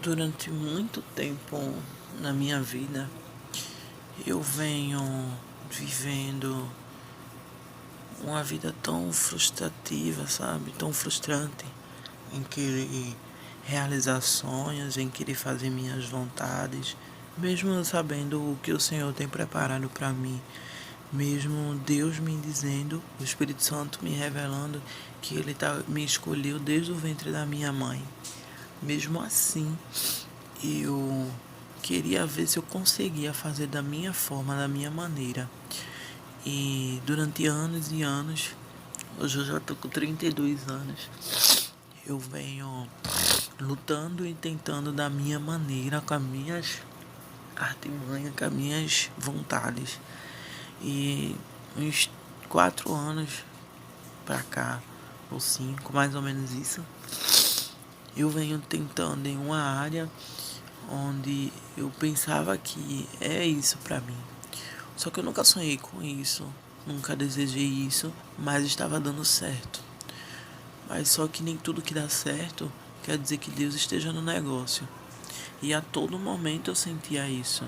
Durante muito tempo na minha vida, eu venho vivendo uma vida tão frustrativa, sabe? Tão frustrante, em querer realizar sonhos, em querer fazer minhas vontades, mesmo sabendo o que o Senhor tem preparado para mim, mesmo Deus me dizendo, o Espírito Santo me revelando que me escolheu desde o ventre da minha mãe. Mesmo assim, eu queria ver se eu conseguia fazer da minha forma, da minha maneira. E durante anos e anos, hoje eu já tô com 32 anos, eu venho lutando e tentando da minha maneira, com as minhas artimanhas, com as minhas vontades. E uns 4 anos pra cá, ou 5, mais ou menos isso, eu venho tentando em uma área onde eu pensava que é isso pra mim. Só que eu nunca sonhei com isso, nunca desejei isso, mas estava dando certo. Mas só que nem tudo que dá certo quer dizer que Deus esteja no negócio. E a todo momento eu sentia isso.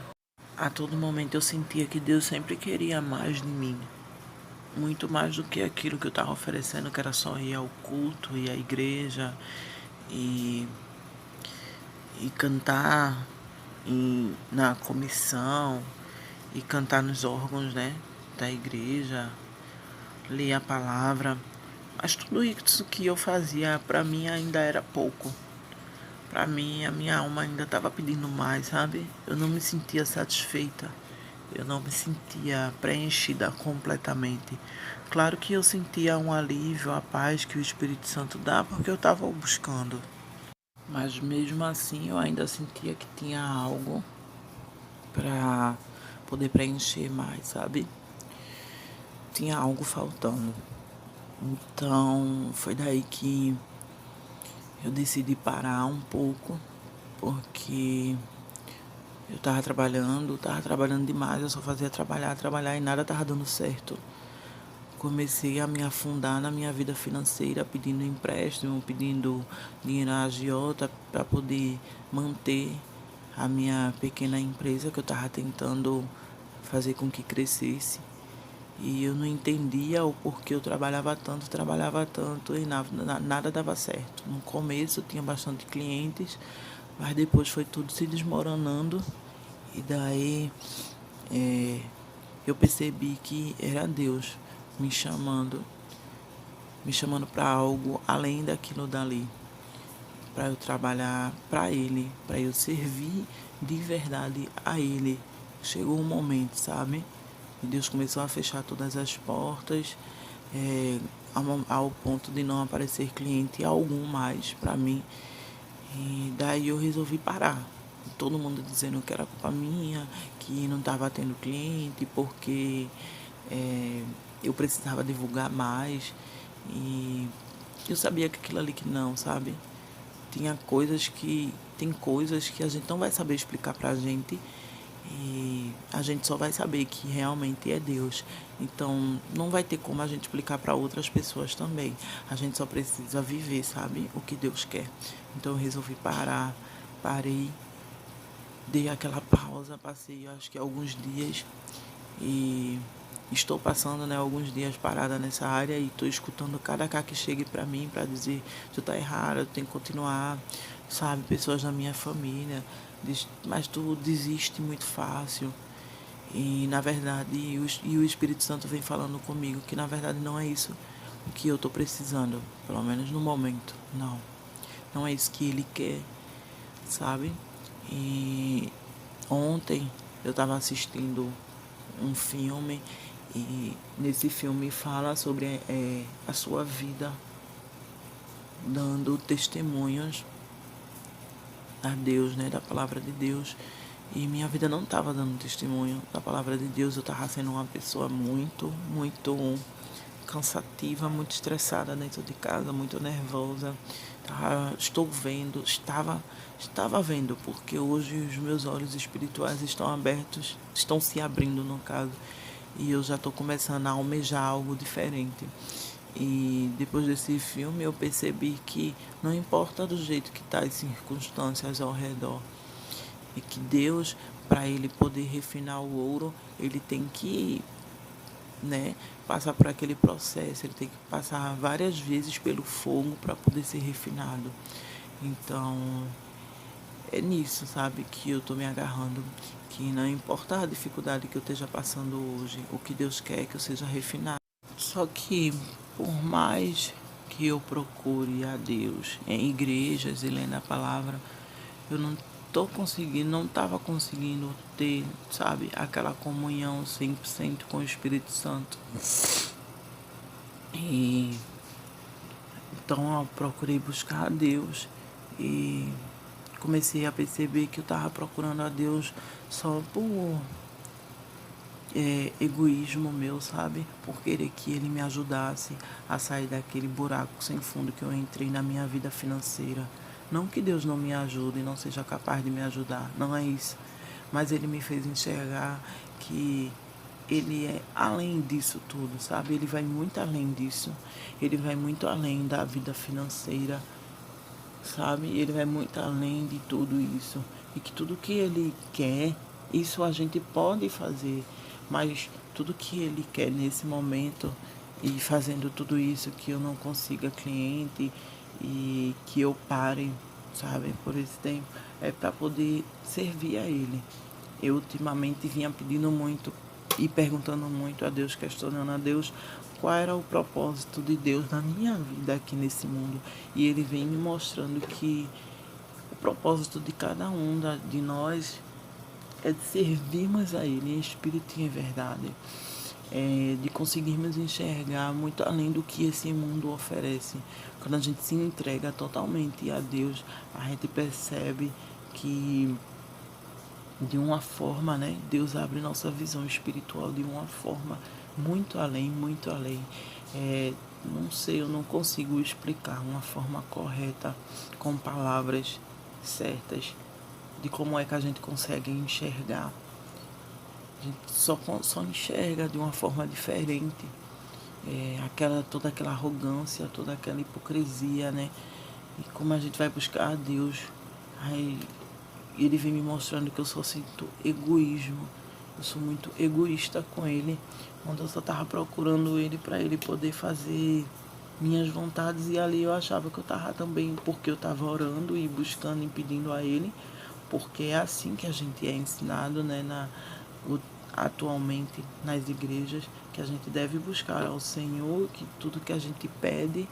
A todo momento eu sentia que Deus sempre queria mais de mim. Muito mais do que aquilo que eu estava oferecendo, que era só ir ao culto, ir à igreja e, e cantar na comissão e cantar nos órgãos, né, da igreja, ler a palavra. Mas tudo isso que eu fazia para mim ainda era pouco. Para mim, a minha alma ainda estava pedindo mais, sabe? Eu não me sentia satisfeita. Eu não me sentia preenchida completamente. Claro que eu sentia um alívio, a paz que o Espírito Santo dá, porque eu estava buscando. Mas mesmo assim, eu ainda sentia que tinha algo para poder preencher mais, sabe? Tinha algo faltando. Então, foi daí que eu decidi parar um pouco, porque eu tava trabalhando demais, eu só fazia trabalhar, trabalhar e nada tava dando certo. Comecei a me afundar na minha vida financeira, pedindo empréstimo, pedindo dinheiro à agiota para poder manter a minha pequena empresa que eu tava tentando fazer com que crescesse. E eu não entendia o porquê eu trabalhava tanto e nada dava certo. No começo eu tinha bastante clientes, mas depois foi tudo se desmoronando. E daí eu percebi que era Deus me chamando, me chamando para algo além daquilo dali, para eu trabalhar para Ele, para eu servir de verdade a Ele. Chegou um momento, sabe? E Deus começou a fechar todas as portas, ao ponto de não aparecer cliente algum mais para mim. E daí eu resolvi parar. Todo mundo dizendo que era culpa minha, que não estava tendo cliente, porque eu precisava divulgar mais. E eu sabia que aquilo ali que não, sabe? Tem coisas que a gente não vai saber explicar pra gente e a gente só vai saber que realmente é Deus. Então, não vai ter como a gente explicar para outras pessoas também. A gente só precisa viver, sabe? O que Deus quer. Então, eu resolvi parar. Parei, dei aquela pausa, passei acho que alguns dias e estou passando, né, alguns dias parada nessa área e estou escutando cada cara que chegue para mim para dizer: tu tá errado, tu tem que continuar, sabe? Pessoas da minha família, mas tu desiste muito fácil. E na verdade, o Espírito Santo vem falando comigo que na verdade não é isso o que eu estou precisando, pelo menos no momento. Não, não é isso que Ele quer, sabe? E ontem eu estava assistindo um filme e nesse filme fala sobre a sua vida, dando testemunhos a Deus, né, da palavra de Deus. E minha vida não estava dando testemunho da palavra de Deus. Eu estava sendo uma pessoa muito cansativa, muito estressada dentro de casa, muito nervosa. Estava vendo, porque hoje os meus olhos espirituais estão abertos, estão se abrindo no caso. E eu já estou começando a almejar algo diferente. E depois desse filme eu percebi que não importa do jeito que tá as circunstâncias ao redor, e que Deus, para ele poder refinar o ouro, ele tem que, né, passar por aquele processo, ele tem que passar várias vezes pelo fogo para poder ser refinado. Então, é nisso, sabe, que eu tô me agarrando, que não importa a dificuldade que eu esteja passando hoje, o que Deus quer é que eu seja refinado. Só que, por mais que eu procure a Deus em igrejas e lendo a palavra, eu não estava conseguindo ter, sabe, aquela comunhão 100% com o Espírito Santo. E então eu procurei buscar a Deus e comecei a perceber que eu estava procurando a Deus só por egoísmo meu, sabe? Por querer que ele me ajudasse a sair daquele buraco sem fundo que eu entrei na minha vida financeira. Não que Deus não me ajude e não seja capaz de me ajudar, não é isso. Mas ele me fez enxergar que ele é além disso tudo, sabe? Ele vai muito além disso. Ele vai muito além da vida financeira, sabe? Ele vai muito além de tudo isso. E que tudo que ele quer, isso a gente pode fazer. Mas tudo que ele quer nesse momento, e fazendo tudo isso, que eu não consiga cliente e que eu pare, sabe, por esse tempo, é para poder servir a ele. Eu ultimamente vinha pedindo muito e perguntando muito a Deus, questionando a Deus qual era o propósito de Deus na minha vida aqui nesse mundo. E ele vem me mostrando que o propósito de cada um de nós é de servirmos a Ele em espírito e em verdade. De conseguirmos enxergar muito além do que esse mundo oferece. Quando a gente se entrega totalmente a Deus, a gente percebe que de uma forma, né, Deus abre nossa visão espiritual de uma forma muito além, muito além. Não sei, eu não consigo explicar uma forma correta, com palavras certas, de como é que a gente consegue enxergar. A gente só enxerga de uma forma diferente. Toda aquela arrogância, toda aquela hipocrisia, né? E como a gente vai buscar a Deus, aí ele vem me mostrando que eu só sinto egoísmo. Eu sou muito egoísta com ele, onde eu só estava procurando ele para ele poder fazer minhas vontades, e ali eu achava que eu estava também, porque eu estava orando e buscando e pedindo a ele, porque é assim que a gente é ensinado, né, atualmente nas igrejas, que a gente deve buscar ao Senhor, que tudo que a gente pede,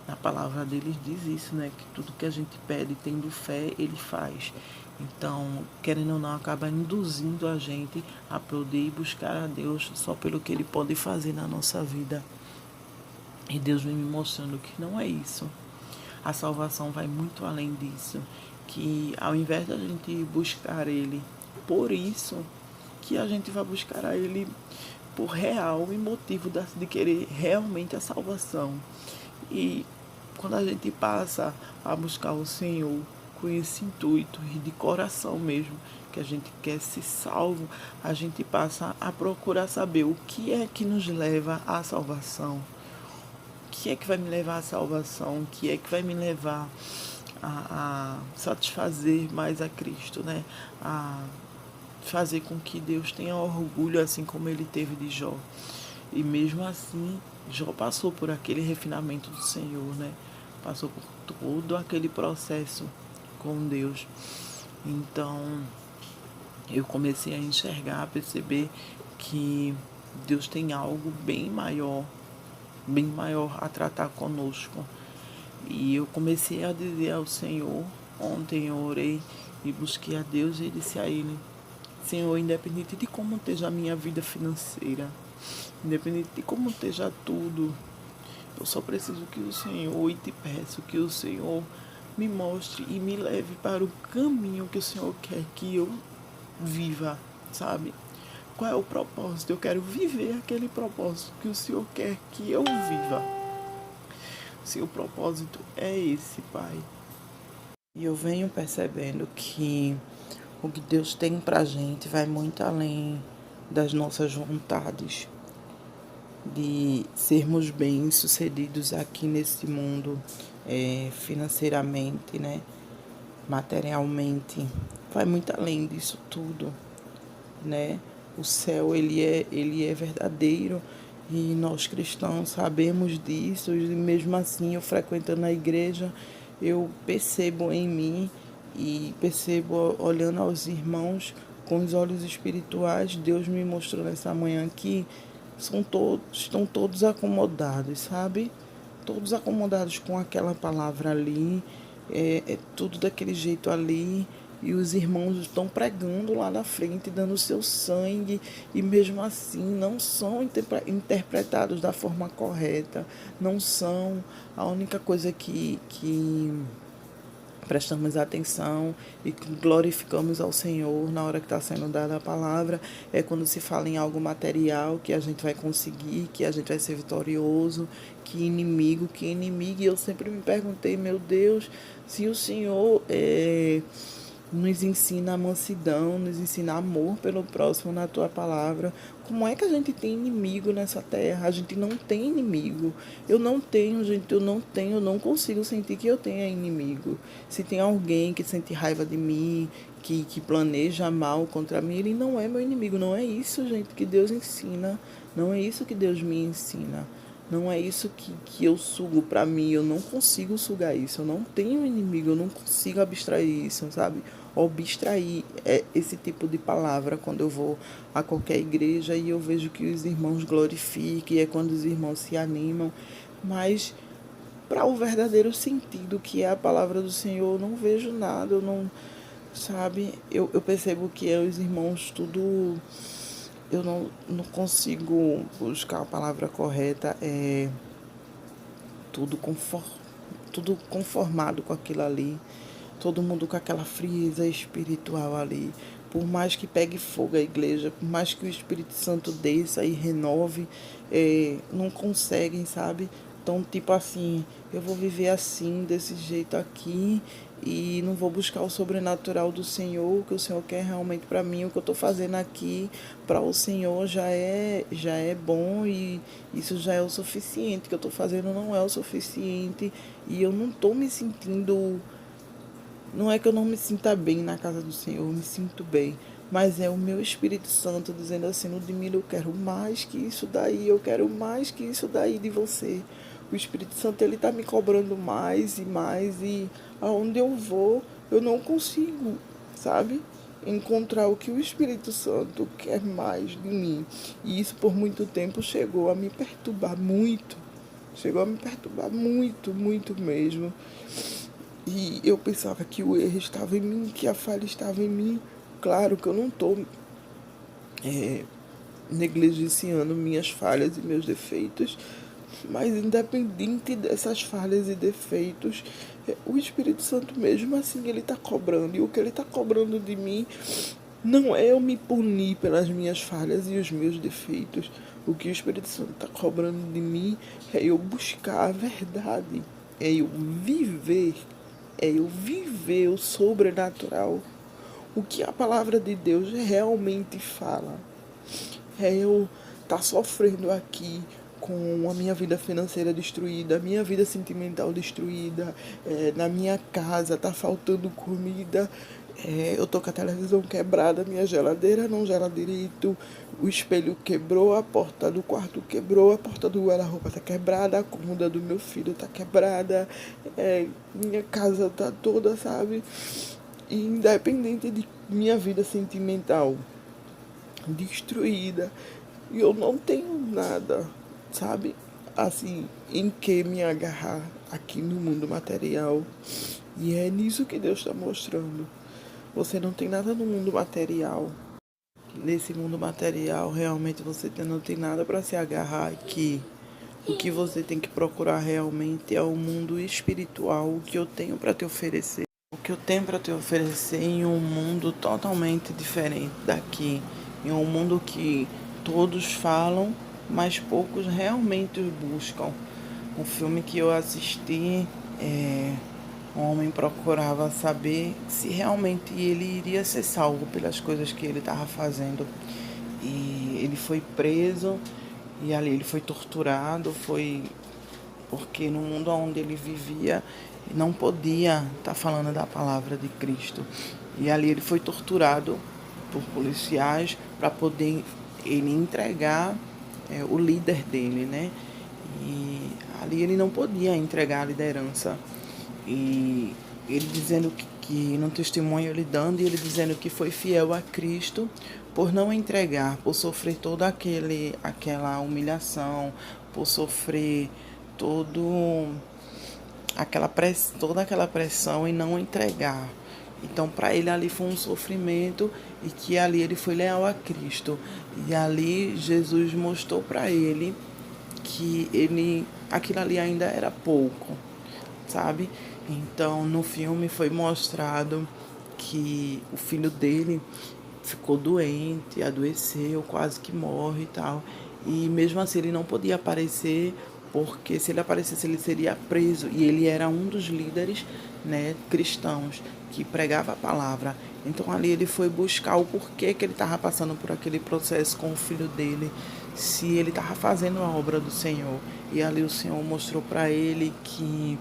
a palavra deles diz isso, né, que tudo que a gente pede tendo fé, ele faz. Então, querendo ou não, acaba induzindo a gente a poder buscar a Deus só pelo que ele pode fazer na nossa vida. E Deus vem me mostrando que não é isso. A salvação vai muito além disso. Que ao invés da gente buscar Ele por isso, que a gente vai buscar a Ele por real e motivo de querer realmente a salvação. E quando a gente passa a buscar o Senhor com esse intuito e de coração mesmo, que a gente quer ser salvo, a gente passa a procurar saber o que é que nos leva à salvação. O que é que vai me levar à salvação? O que é que vai me levar a satisfazer mais a Cristo, né? A fazer com que Deus tenha orgulho, assim como ele teve de Jó. E mesmo assim, Jó passou por aquele refinamento do Senhor, né? Passou por todo aquele processo com Deus. Então, eu comecei a enxergar, a perceber que Deus tem algo bem maior a tratar conosco. E eu comecei a dizer ao Senhor, ontem eu orei e busquei a Deus e disse a Ele: Senhor, independente de como esteja a minha vida financeira, independente de como esteja tudo, eu só preciso que o Senhor, e te peço que o Senhor me mostre e me leve para o caminho que o Senhor quer que eu viva, sabe? Qual é o propósito? Eu quero viver aquele propósito que o Senhor quer que eu viva. Se o propósito é esse, Pai. E eu venho percebendo que o que Deus tem pra gente vai muito além das nossas vontades. de sermos bem-sucedidos aqui nesse mundo, financeiramente, né? Materialmente, vai muito além disso tudo, né? O céu, ele é verdadeiro e nós cristãos sabemos disso, e mesmo assim eu frequentando a igreja, eu percebo em mim e percebo olhando aos irmãos com os olhos espirituais. Deus me mostrou nessa manhã que estão todos acomodados, sabe? Todos acomodados com aquela palavra ali, é tudo daquele jeito ali, e os irmãos estão pregando lá na frente, dando o seu sangue, e mesmo assim não são interpretados da forma correta, não são. A única coisa que prestamos atenção e glorificamos ao Senhor na hora que está sendo dada a palavra é quando se fala em algo material, que a gente vai conseguir, que a gente vai ser vitorioso, que inimigo, e eu sempre me perguntei, meu Deus, se o Senhor nos ensina a mansidão, nos ensina amor pelo próximo na tua palavra. Como é que a gente tem inimigo nessa terra? A gente não tem inimigo. Eu não tenho, gente, eu não consigo sentir que eu tenha inimigo. Se tem alguém que sente raiva de mim, que planeja mal contra mim, ele não é meu inimigo. Não é isso, gente, que Deus ensina. Não é isso que Deus me ensina. Não é isso que eu sugo para mim, eu não consigo sugar isso, eu não tenho inimigo, eu não consigo abstrair isso, sabe? Abstrair esse tipo de palavra quando eu vou a qualquer igreja e eu vejo que os irmãos glorificam, e é quando os irmãos se animam, mas para o verdadeiro sentido que é a palavra do Senhor, eu não vejo nada, eu não, sabe? Eu percebo que os irmãos tudo eu não consigo buscar a palavra correta, tudo, tudo conformado com aquilo ali, todo mundo com aquela frieza espiritual ali. Por mais que pegue fogo a igreja, por mais que o Espírito Santo desça e renove, não conseguem, sabe? Então, tipo assim, eu vou viver assim, desse jeito aqui, e não vou buscar o sobrenatural do Senhor, o que o Senhor quer realmente para mim, o que eu estou fazendo aqui para o Senhor já é bom, e isso já é o suficiente. O que eu estou fazendo não é o suficiente, e eu não estou me sentindo. Não é que eu não me sinta bem na casa do Senhor, eu me sinto bem. Mas é o meu Espírito Santo dizendo assim, Ludmila, eu quero mais que isso daí, eu quero mais que isso daí de você. O Espírito Santo, ele está me cobrando mais e mais, e aonde eu vou, eu não consigo, sabe? Encontrar o que o Espírito Santo quer mais de mim. E isso por muito tempo chegou a me perturbar muito. Chegou a me perturbar muito, muito mesmo. E eu pensava que o erro estava em mim, que a falha estava em mim. Claro que eu não estou negligenciando minhas falhas e meus defeitos, mas independente dessas falhas e defeitos, o Espírito Santo mesmo assim ele está cobrando. E o que ele está cobrando de mim não é eu me punir pelas minhas falhas e os meus defeitos. O que o Espírito Santo está cobrando de mim é eu buscar a verdade, é eu viver o sobrenatural. O que a palavra de Deus realmente fala. É eu estar sofrendo aqui com a minha vida financeira destruída, a minha vida sentimental destruída, na minha casa tá faltando comida, eu tô com a televisão quebrada, minha geladeira não gela direito, o espelho quebrou, a porta do quarto quebrou, a porta do guarda-roupa tá quebrada, a cômoda do meu filho tá quebrada, minha casa tá toda, sabe? E independente de minha vida sentimental destruída, e eu não tenho nada, sabe? Assim, em que me agarrar aqui no mundo material. E é nisso que Deus está mostrando. Você não tem nada no mundo material. Nesse mundo material, realmente você não tem nada para se agarrar aqui. O que você tem que procurar realmente é o mundo espiritual, o que eu tenho para te oferecer. O que eu tenho para te oferecer em um mundo totalmente diferente daqui. Em um mundo que todos falam, mas poucos realmente o buscam. Um filme que eu assisti, um homem procurava saber se realmente ele iria ser salvo pelas coisas que ele estava fazendo. E ele foi preso E ali ele foi torturado, foi porque no mundo onde ele vivia não podia estar falando da palavra de Cristo. E ali ele foi torturado por policiais para poder ele entregar o líder dele, né? E ali ele não podia entregar a liderança. E ele dizendo que no testemunho ele dando e ele dizendo que foi fiel a Cristo por não entregar, por sofrer toda aquela humilhação, por sofrer todo toda aquela pressão e não entregar. Então, para ele ali foi um sofrimento e que ali ele foi leal a Cristo. E ali Jesus mostrou para ele que aquilo ali ainda era pouco, sabe? Então, no filme foi mostrado que o filho dele ficou doente, adoeceu, quase que morre e tal. E mesmo assim ele não podia aparecer, porque se ele aparecesse ele seria preso. E ele era um dos líderes, né, cristãos que pregava a palavra. Então ali ele foi buscar o porquê que ele estava passando por aquele processo com o filho dele, se ele estava fazendo a obra do Senhor. E ali o Senhor mostrou para ele que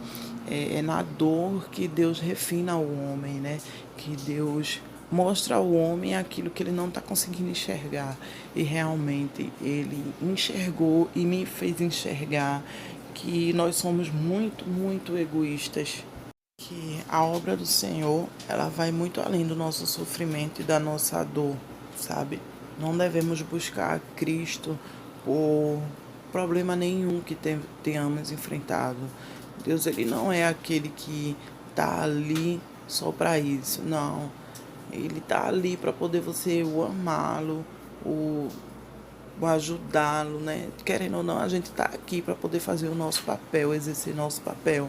é na dor que Deus refina o homem, né? Que Deus mostra ao homem aquilo que ele não está conseguindo enxergar. E realmente ele enxergou e me fez enxergar que nós somos muito, muito egoístas. Que a obra do Senhor, ela vai muito além do nosso sofrimento e da nossa dor, sabe? Não devemos buscar Cristo por problema nenhum que tenhamos enfrentado. Deus, ele não é aquele que está ali só para isso, não. Ele está ali para poder você o amá-lo, o ajudá-lo, né? Querendo ou não, a gente está aqui para poder fazer o nosso papel, exercer nosso papel.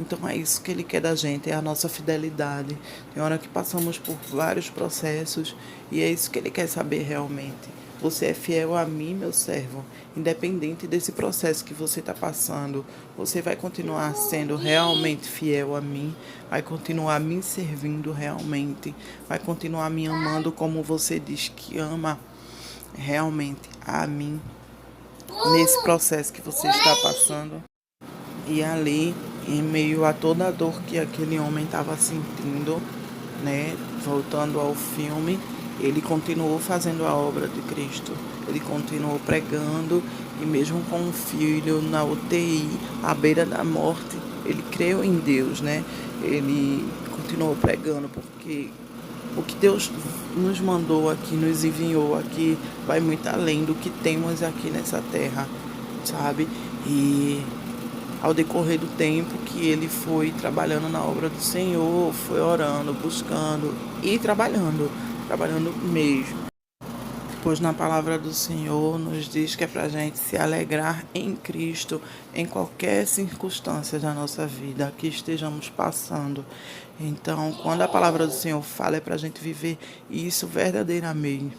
Então é isso que ele quer da gente, é a nossa fidelidade. Tem hora que passamos por vários processos e é isso que ele quer saber realmente. Você é fiel a mim, meu servo, independente desse processo que você está passando. Você vai continuar sendo realmente fiel a mim, vai continuar me servindo realmente, vai continuar me amando como você diz que ama realmente a mim nesse processo que você está passando. E ali, em meio a toda a dor que aquele homem estava sentindo, né, voltando ao filme, ele continuou fazendo a obra de Cristo. Ele continuou pregando e mesmo com o filho na UTI, à beira da morte, ele creu em Deus, né? Ele continuou pregando porque o que Deus nos mandou aqui, nos enviou aqui, vai muito além do que temos aqui nessa terra, sabe? E ao decorrer do tempo que ele foi trabalhando na obra do Senhor, foi orando, buscando e trabalhando mesmo. Pois na palavra do Senhor nos diz que é para a gente se alegrar em Cristo em qualquer circunstância da nossa vida que estejamos passando. Então, quando a palavra do Senhor fala, é para a gente viver isso verdadeiramente,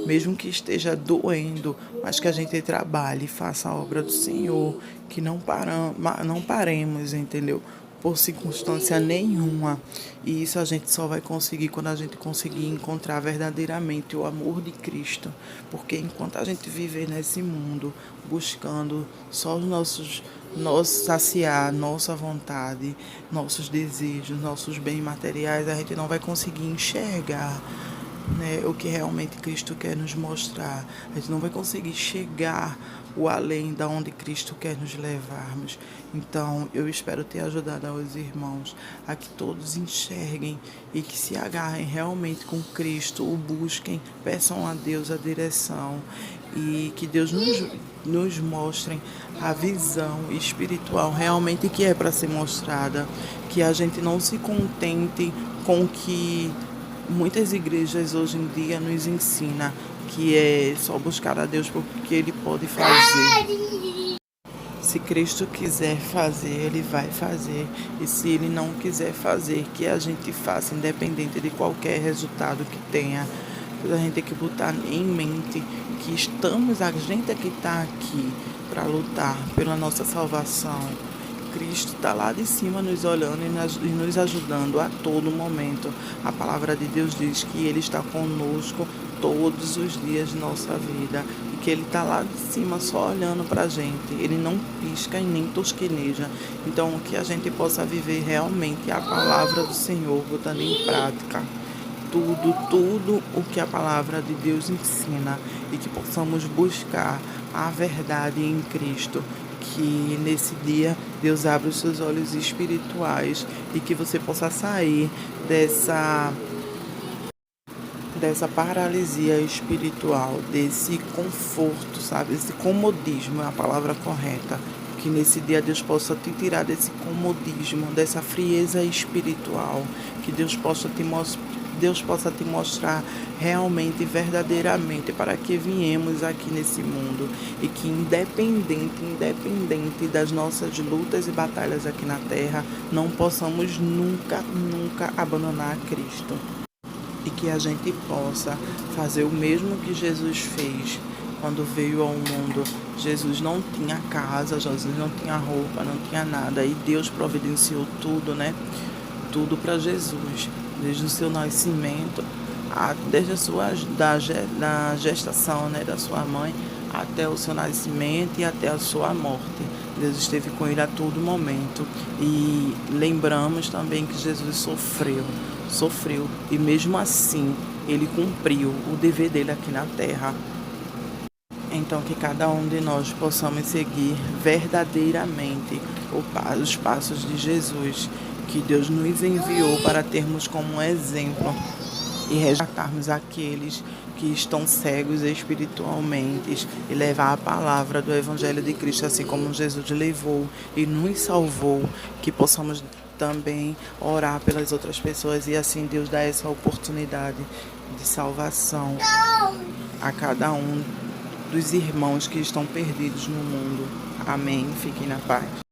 mesmo que esteja doendo, mas que a gente trabalhe, faça a obra do Senhor, que não paremos, entendeu? Por circunstância nenhuma. E isso a gente só vai conseguir quando a gente conseguir encontrar verdadeiramente o amor de Cristo. Porque enquanto a gente viver nesse mundo buscando só saciar nossa vontade, nossos desejos, nossos bens materiais, a gente não vai conseguir enxergar, né, o que realmente Cristo quer nos mostrar. A gente não vai conseguir chegar o além da onde Cristo quer nos levarmos. Então, eu espero ter ajudado aos irmãos a que todos enxerguem e que se agarrem realmente com Cristo, o busquem, peçam a Deus a direção e que Deus nos mostre a visão espiritual realmente que é para ser mostrada, que a gente não se contente com o que muitas igrejas hoje em dia nos ensina, que é só buscar a Deus porque Ele pode fazer. Se Cristo quiser fazer, Ele vai fazer. E se Ele não quiser fazer, que a gente faça, independente de qualquer resultado que tenha. A gente tem que botar em mente que a gente é que está aqui para lutar pela nossa salvação. Cristo está lá de cima nos olhando e nos ajudando a todo momento. A palavra de Deus diz que Ele está conosco todos os dias de nossa vida e que Ele está lá de cima só olhando para a gente. Ele não pisca e nem tosqueneja. Então, que a gente possa viver realmente a palavra do Senhor, botando em prática tudo o que a palavra de Deus ensina e que possamos buscar a verdade em Cristo. Que nesse dia Deus abra os seus olhos espirituais e que você possa sair dessa paralisia espiritual, desse conforto, sabe? Esse comodismo é a palavra correta. Que nesse dia Deus possa te tirar desse comodismo, dessa frieza espiritual. Que Deus possa te mostrar realmente, verdadeiramente, para que viemos aqui nesse mundo. E que independente das nossas lutas e batalhas aqui na terra, não possamos nunca abandonar Cristo. E que a gente possa fazer o mesmo que Jesus fez quando veio ao mundo. Jesus não tinha casa, Jesus não tinha roupa, não tinha nada. E Deus providenciou tudo, né? Tudo para Jesus. Desde o seu nascimento, desde da gestação, né, da sua mãe, até o seu nascimento e até a sua morte. Deus esteve com ele a todo momento. E lembramos também que Jesus sofreu e mesmo assim ele cumpriu o dever dele aqui na terra. Então que cada um de nós possamos seguir verdadeiramente os passos de Jesus, que Deus nos enviou para termos como exemplo e resgatarmos aqueles que estão cegos espiritualmente e levar a palavra do Evangelho de Cristo, assim como Jesus levou e nos salvou, que possamos também orar pelas outras pessoas e assim Deus dá essa oportunidade de salvação a cada um dos irmãos que estão perdidos no mundo. Amém. Fiquem na paz.